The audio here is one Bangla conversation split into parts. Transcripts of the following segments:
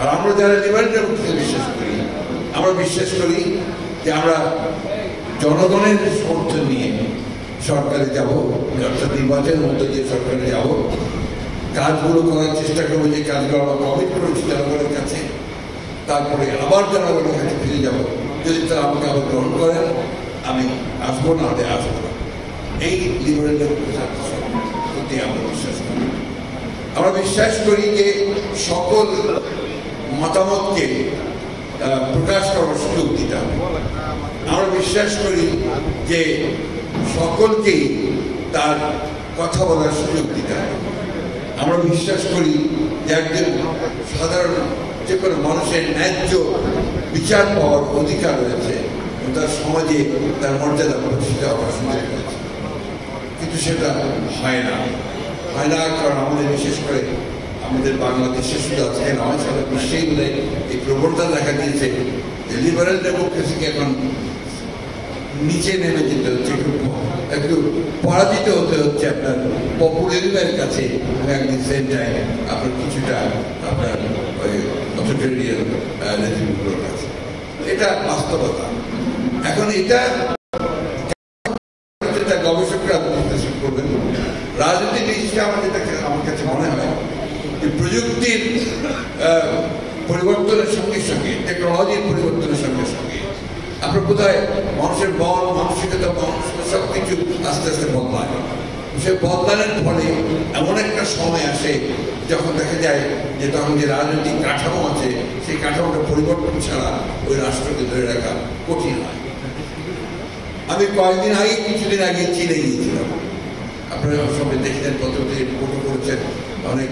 আর আমরা যারা লিবারেল ডেমোক্রেসি আমরা বিশ্বাস করি যে আমরা জনগণের সমর্থন নিয়ে সরকারে যাব, অর্থাৎ নির্বাচনের মধ্যে দিয়ে সরকারে যাব, কাজগুলো করার চেষ্টা করবো, যে কাজগুলো আমরা কমিট করেছি জনগণের কাছে, তারপরে আবার জনগণের কাছে ফিরে যাব। যদি তারা আমাকে আবার গ্রহণ করেন আমি আসবো, না হলে আসবো না। এই লিবারেল ডেমোক্রেসির প্রতি আমরা বিশ্বাস করি। আমরা বিশ্বাস করি যে সকল মতামতকে প্রকাশ করার সুযোগ দিতে হবে। আমরা বিশ্বাস করি যে সকলকেই তার কথা বলার সুযোগ দিতে হবে। আমরা বিশ্বাস করি যে একজন সাধারণ যে কোনো মানুষের ন্যায্য বিচার পাওয়ার অধিকার রয়েছে, তার সমাজে তার মর্যাদা প্রতিষ্ঠিত হওয়ার সুযোগ রয়েছে। কিন্তু সেটা হয় না, কারণ আমাদের বিশেষ করে আমাদের বাংলাদেশে শুধু আজকে নয়, সারা বিশ্বেই বলে এই প্রবণতা দেখা দিয়েছে যে লিবারেল ডেমোক্রেসিকে এখন নিচে নেমে যেতে হচ্ছে, একটু পরাজিত হতে হচ্ছে আপনার পপুলারিজমের কাছে, একদিন সেম টাইম আপনার কিছুটা আপনার অথরিটেরিয়ান রেজিমগুলোর কাছে। এটা বাস্তবতা। এখন এটা গবেষকরা বিশ্লেষণ করবেন। রাজনীতির হিসেবে আমার কাছে মনে হয় যে প্রযুক্তির পরিবর্তনের সঙ্গে সঙ্গে, টেকনোলজির পরিবর্তনের সঙ্গে সঙ্গে আপনার বোধহয় মানুষের মন, মানসিকতা, সব কিছু আস্তে আস্তে বদলায়। সে বদলানোর ফলে এমন একটা সময় আসে যখন দেখা যায় যে তখন যে রাজনৈতিক কাঠামো আছে সেই কাঠামোটা পরিবর্তন ছাড়া ওই রাষ্ট্রকে ধরে রাখা কঠিন হয়। আমি কয়েকদিন আগে, কিছুদিন আগে চীনে গিয়েছিলাম। আপনারা সবাই দেখলেন, পত্রতে ফটো করেছেন, অনেক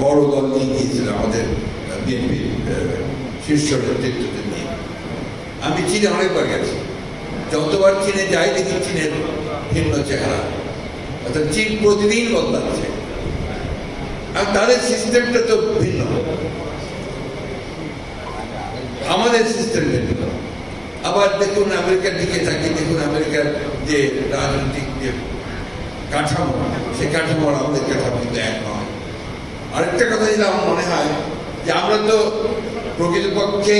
বড় দল নিয়ে গিয়েছিলাম আমাদের বিএনপির শীর্ষ নেতৃত্বদের নিয়ে। আমি চীনে অনেকবার গেছি, যতবার চীনে যাই দেখি চীনের ভিন্ন চেহারা, অর্থাৎ চীন প্রতিদিন বদলাচ্ছে। আর তাদের সিস্টেমটা তো ভিন্ন, আমাদের সিস্টেম ভিন্ন। আবার দেখুন আমেরিকার দিকে থাকি, দেখুন আমেরিকার যে রাজনৈতিক যে কাঠামো, সেই কাঠামো আমাদের কাঠামো কিন্তু এক নয়। আরেকটা কথা যেটা আমার মনে হয় যে আমরা তো প্রকৃতপক্ষে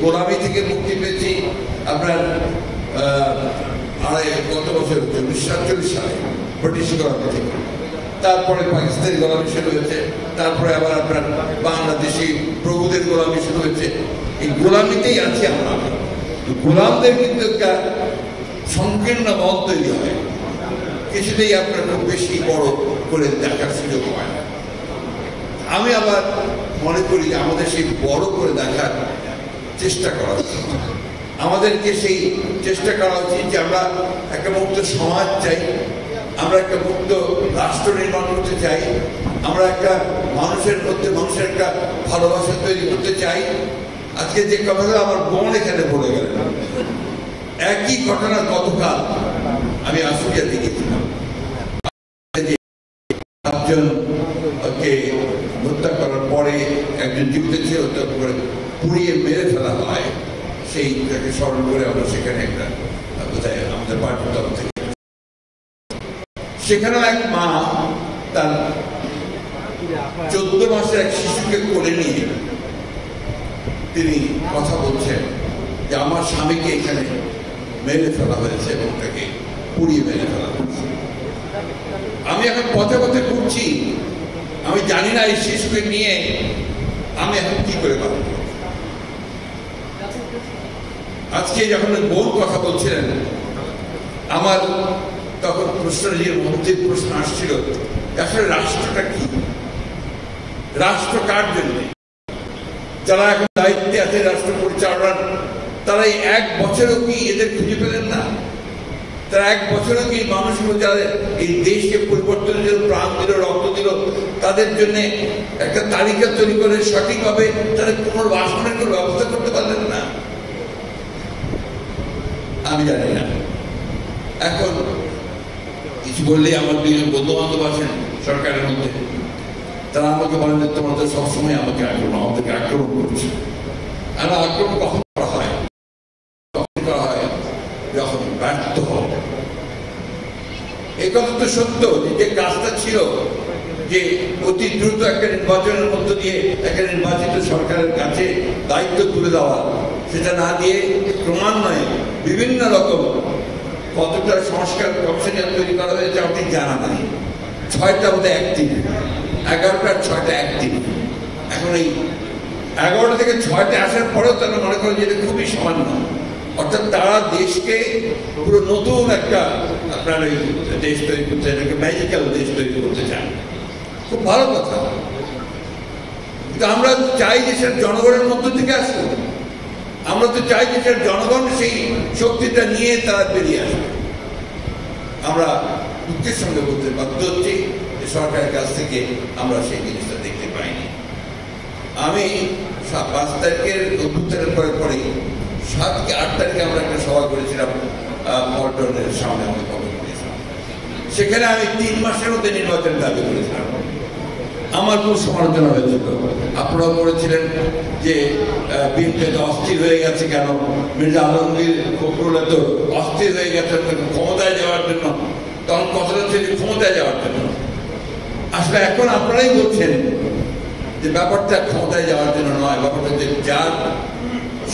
গোলামি থেকে মুক্তি পেয়েছি আপনার গত বছর 1947 সালে ব্রিটিশ গোলামি থেকে। তারপরে পাকিস্তানি গোলামি শুরু হয়েছে, তারপরে আবার আপনার বাংলাদেশি প্রভুদের গোলামি শুরু হয়েছে। এই গোলামিতেই আছি আমরা। গোলামদের কিন্তু একটা সংকীর্ণ মত তৈরি হয়, কিছুতেই আপনার খুব বেশি বড় করে দেখার সুযোগ হয় না। আমি আবার মনে করি যে আমাদের সেই বড় করে দেখার চেষ্টা করা উচিত। আমাদেরকে সেই চেষ্টা করা উচিত যে আমরা একটা মুক্ত সমাজ চাই, আমরা একটা মুক্ত রাষ্ট্র নির্মাণ করতে চাই, আমরা একটা মানুষের মধ্যে মানুষের একটা ভালোবাসা তৈরি করতে চাই। আজকে যে কথাটা আমার বোন এখানে বলে গেলেন, একই ঘটনা গতকাল আমি আশুলিয়াতে গিয়েছিলাম। পাঁচজনকে হত্যা করার পরে একজন জীবিত ছিল, তারপরে পুড়িয়ে মেরে ফেলা হয়, সেইটাকে স্মরণ করে আমরা সেখানে একটা বোধহয় আমাদের পার্টির তরফ থেকে সেখানেও এক মা তার 14 মাসের এক শিশুকে কোলে নিয়ে তিনি কথা বলছেন যে আমার স্বামীকে এখানে মেরে ফেলা হয়েছে এবং তাকে পুড়িয়ে মেরে ফেলা হয়েছে। আমি এখন পথে পথে ঘুরছি, আমি জানি না এই শিশুকে নিয়ে আমি এখন কি করে পাবো। আজকে যখন বোন কথা বলছিলেন, আমার তখন প্রশ্নের মধ্যে প্রশ্ন আসছিল আসলে রাষ্ট্রটা কি, রাষ্ট্র কার জন্য? যারা এখন দায়িত্বে আছে রাষ্ট্র পরিচালনার, তারা এই 1 বছরও কি এদের খুঁজে পেলেন না? তারা 1 বছরও কি মানুষগুলো যারা এই দেশকে পরিবর্তনের জন্য প্রাণ দিল, রক্ত দিল, তাদের জন্য একটা তালিকা তৈরি করে সঠিকভাবে তাদের পুনর্বাসনের কোনো ব্যবস্থা করতে পারলেন না? আমি জানি না। এখন কিছু বললেই আমার 2জন বন্ধু বান্ধব আছেন সরকারের মধ্যে, তারা আমাকে বলেন যে তোমরা তো সবসময় আমাদেরকে আক্রমণ করছে। আর আক্রমণ কখন করা হয়? কখন করা হয়? যখন ব্যর্থ হবে। এই কথা তো সত্য, যে কাজটা ছিল যে অতি দ্রুত একটা নির্বাচনের মধ্য দিয়ে একটা নির্বাচিত সরকারের কাছে দায়িত্ব তুলে দেওয়া, সেটা না দিয়ে ক্রমান্বয়ে বিভিন্ন রকম কতটা সংস্কার কমিশন তৈরি করা হয়েছে আপনি জানা নাই। 6টা বোধহয় অ্যাক্টিভ, 11টার 6টা অ্যাক্টিভ। এখন এই 11টা থেকে 6টা আসার পরেও তারা মনে করেন যে এটা খুবই সামান্য, অর্থাৎ তারা দেশকে পুরো নতুন একটা আপনার ওই দেশ তৈরি করতে চান, একটা ম্যাজিক্যাল দেশ তৈরি করতে চান। খুব ভালো কথা, কিন্তু আমরা চাই যে সেটা জনগণের মধ্য থেকে আসবে। আমরা তো চাই যে সেটা জনগণ সেই শক্তিটা নিয়ে তারা বেরিয়ে আসবে। আমরা দুঃখের সঙ্গে বলতে বাধ্য হচ্ছি যে সরকারের কাছ থেকে আমরা সেই জিনিসটা দেখতে পাইনি। আমি 5 তারিখের অভ্যুত্থানের পরে 7 কি 8 তারিখে আমরা একটা সভা করেছিলাম পল্টনের সামনে, আমাদের কমিশনের। সেখানে আমি 3 মাসের মধ্যে নির্বাচনের দাবি করেছিলাম। আমার খুব সমালোচনা হয়েছিল, আপনারাও করেছিলেন যে বিএনপি তো অস্থির হয়ে গেছে কেন, মির্জা আলমগীর ফখরুল এত অস্থির হয়ে গেছে ক্ষমতায় যাওয়ার জন্য। তখন কথাটা ছিল ক্ষমতায় যাওয়ার জন্য। আসলে এখন আপনারাই বলছেন যে ব্যাপারটা ক্ষমতায় যাওয়ার জন্য নয়, ব্যাপারটা যে যার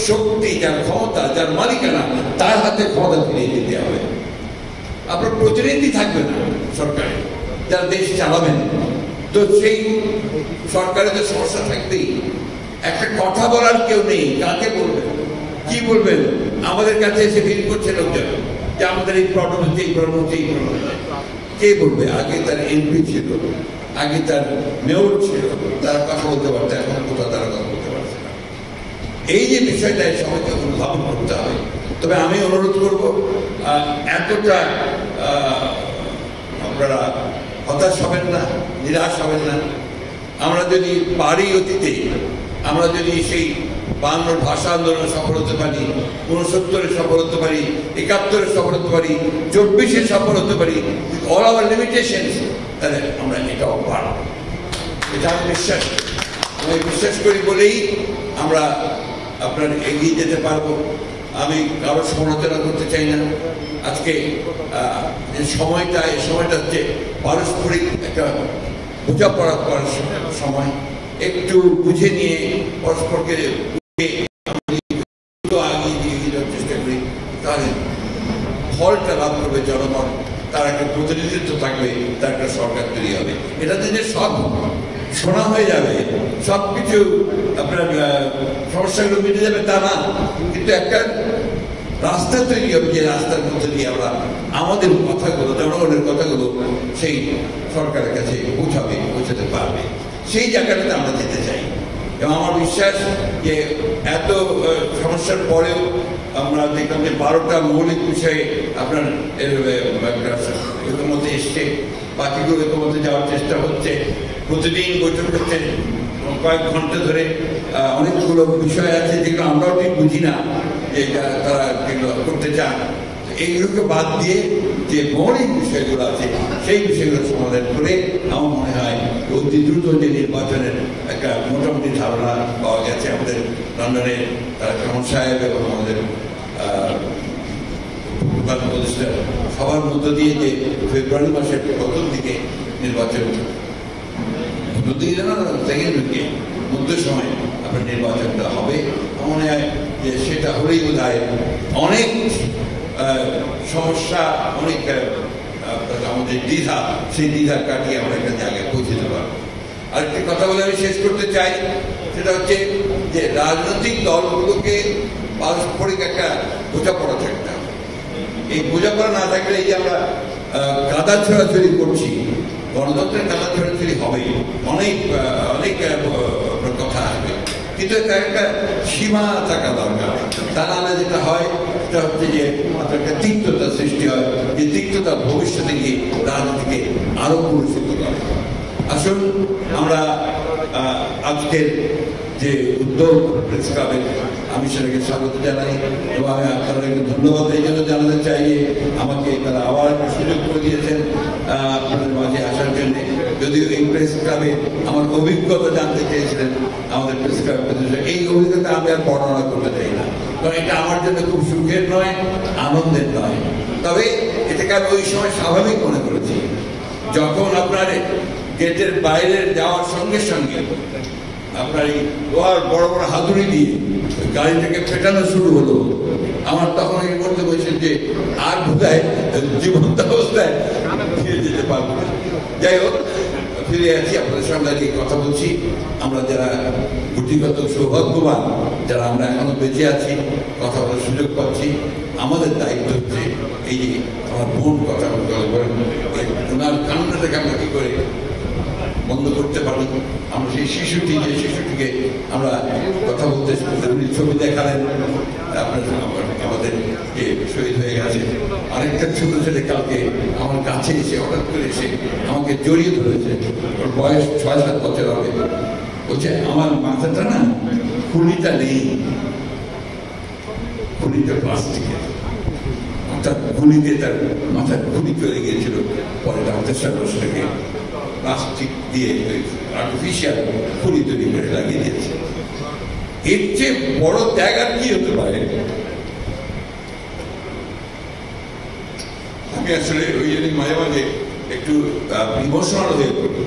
শক্তি, যার ক্ষমতা, যার মালিকানা, তার হাতে ক্ষমতা ফিরিয়ে দিতে হবে। আপনার প্রতিনিধি থাকবে না সরকারে, যারা দেশ চালাবেন, তো সেই সরকারের তো সমস্যা থাকবেই। একটা কথা বলার কেউ নেই, কাকে বলবেন, কি বলবেন? আমাদের কাছে এসে ভিড় করছে লোকজন যে আমাদের এই প্রবলেম হচ্ছে, এই প্রবলেম হচ্ছে, এই প্রবলেম হচ্ছে। কে বলবে? আগে তার এমপি ছিল, আগে তার মেয়র ছিল, তারা কথা বলতে পারতো, এখন কোথাও তারা কথা বলতে পারছে না। এই যে বিষয়টা সবাইকে উদ্ভাবন করতে হবে। তবে আমি অনুরোধ করবো এতটা আপনারা হতাশ হবেন না, নিরাশ হবেন না। আমরা যদি পারি অতীতে, আমরা যদি সেই 52 ভাষা আন্দোলনে সফল হতে পারি, 69-এ সফল হতে পারি, 71-এ সফল হতে পারি, 24-এ সফল হতে পারি, অল আওয়ার লিমিটেশনস, তাহলে আমরা এটাও পারব। এটা আমি বিশ্বাস করি বলেই আমরা আপনার এগিয়ে যেতে পারবো। আমি কারো সমালোচনা করতে চাই না। আজকে যে সময়টা, এই সময়টা হচ্ছে পারস্পরিক একটা বোঝাপড়া করার সময়। একটু বুঝে নিয়ে পরস্পরকে এগিয়ে যাওয়ার চেষ্টা করি, তাহলে ফলটা লাভ করবে জনগণ, তার একটা প্রতিনিধিত্ব থাকবে, তার একটা সরকার তৈরি হবে। এটাতে যে সব শোনা হয়ে যাবে, সবকিছু আপনার সমস্যাগুলো মিটে যাবে তা না, কিন্তু একটা রাস্তা তৈরি হবে, যে রাস্তার মধ্যে দিয়ে আমরা আমাদের কথাগুলো, জনগণের কথাগুলো সেই সরকারের কাছে পৌঁছাতে পারবে। সেই জায়গাটাতে আমরা যেতে চাই। এবং আমার বিশ্বাস যে এত সমস্যার পরেও আমরা দেখলাম যে 12টা মৌলিক বিষয়ে আপনার এর মধ্যে এসছে, বাকিগুলো এর মধ্যে যাওয়ার চেষ্টা হচ্ছে। প্রতিদিন বৈঠক হচ্ছে কয়েক ঘন্টা ধরে। অনেকগুলো বিষয় আছে যেগুলো আমরাও ঠিক বুঝি না, যে তারা যেগুলো করতে চান। এইগুলোকে বাদ দিয়ে যে মৌলিক বিষয়গুলো আছে সেই বিষয়গুলো সমাধান করে আমার মনে হয় অতি দ্রুত যে নির্বাচনের একটা মোটামুটি ধারণা পাওয়া গেছে আমাদের লন্ডনের কামর সাহেব এবং আমাদের সবার মধ্য দিয়ে, যে ফেব্রুয়ারি মাসের প্রথম দিকে নির্বাচন, সেকেন্ড উইকে মধ্য সময় আপনার নির্বাচনটা হবে। মনে হয় যে সেটা হলেই বোধ হয় অনেক সমস্যা, অনেক আমাদের দ্বিধা, সেই দ্বিধা কাটিয়ে আমরা একটা জায়গায় পৌঁছতে পারবো। আরেকটি কথা বলে আমি শেষ করতে চাই, সেটা হচ্ছে যে রাজনৈতিক দলগুলোকে পারস্পরিক একটা বোঝাপড়া থাকতে হবে। এই বোঝাপড়া না থাকলে এই যে আমরা কাদা ছোড়াছড়ি করছি, গণতন্ত্রের কাদা ছোড়াছড়ি হবেই, অনেক অনেক কথা আসবে, কিন্তু একটা সীমা থাকা দরকার। তা নাহলে যেটা হয় সেটা হচ্ছে যে একটা তিক্ততা সৃষ্টি হয়, যে তিক্ততা ভবিষ্যতে গিয়ে রাজনীতিকে আরো পরিচিত করে। আসুন আমরা আজকের যে উদ্যোগ প্রেস ক্লাবের, আমি সেটাকে স্বাগত জানাই এবং আমি আপনাদেরকে ধন্যবাদ এই জন্য জানাতে চাই যে আমাকে তারা আবার সুযোগ করে দিয়েছেন আপনাদের মাঝে আসার জন্য। যদিও এই প্রেস ক্লাবে আমার অভিজ্ঞতা জানতে চেয়েছিলেন আমাদের প্রেস ক্লাবের, এই অভিজ্ঞতা আমি আর বর্ণনা করতে চাই না, কারণ এটা আমার জন্য খুব সুখের নয়, আনন্দের নয়। তবে এটাকে আমি ওই সময় স্বাভাবিক মনে করেছি, যখন আপনার গেটের বাইরে যাওয়ার সঙ্গে সঙ্গে আপনার এই লোহার বড় বড় হাতুড়ি দিয়ে গাড়িটাকে পেটানো শুরু হলো। আমার তখন এই বলতে বলছেন যে আর বোধহয় জীবন্ত অবস্থায় ফিরে যেতে পারবো না। যাই হোক, ফিরে আছি, আপনাদের সঙ্গে আজকে কথা বলছি। আমরা যারা গুটিগত সৌভাগ্যবান, যারা আমরা এখনো বেঁচে আছি, কথা বলার সুযোগ পাচ্ছি, আমাদের দায়িত্ব হচ্ছে এই যে আমার বোন কথা বলতে পারেন, ওনার কান্নাটাকে আমরা কি করে বন্ধ করতে পারি। আমরা সেই শিশুটিকে আমরা কথা বলতে উনি ছবি দেখালেন, আপনার আমাদের যে শহীদ হয়ে গেছে। আরেকটা ছোট ছেলে কালকে আমার কাছে এসে হঠাৎ করে এসে আমাকে জড়িয়ে ধরেছে, ওর বয়স 6-7 বছর হবে। বলছে আমার মাথাটা না, খুলিটা নেই, খুলিটা প্লাস্টিকের, অর্থাৎ খুলিতে তার মাথার খুলি চলে গিয়েছিল। পরে ডাক্তার সাহেব থেকে প্লাস্টিক দিয়ে আর্টিফিশিয়াল খুলি তৈরি করে লাগিয়ে দিয়েছে। এর চেয়ে বড় ত্যাগ আর কি হতে পারে? আমি আসলে ওই জন্য মাঝে মাঝে একটু ইমোশনাল হয়ে পড়ি।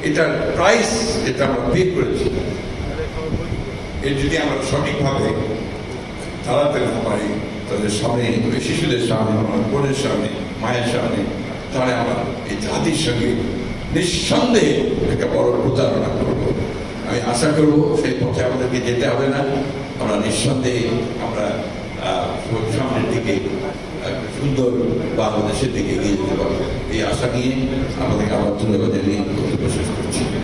এটার প্রাইস যেটা আমরা পে করেছি, এর যদি আমরা সঠিকভাবে চালাতে না পারি, তাদের সামনে, শিশুদের সামনে, আমার বোনের সামনে, মায়ের সামনে, তাহলে আমরা এই জাতির সঙ্গে নিঃসন্দেহে একটা বড় প্রতারণা করবো। আমি আশা করব সেই পথে আমাদেরকে যেতে হবে না। আমরা নিঃসন্দেহে আমরা সামনের দিকে সুন্দর বাংলাদেশের দিকে এগিয়ে যেতে পারবো। এই আশা নিয়ে আমাদেরকে আবার ধন্যবাদ জানিয়ে বক্তব্য শেষ করছি।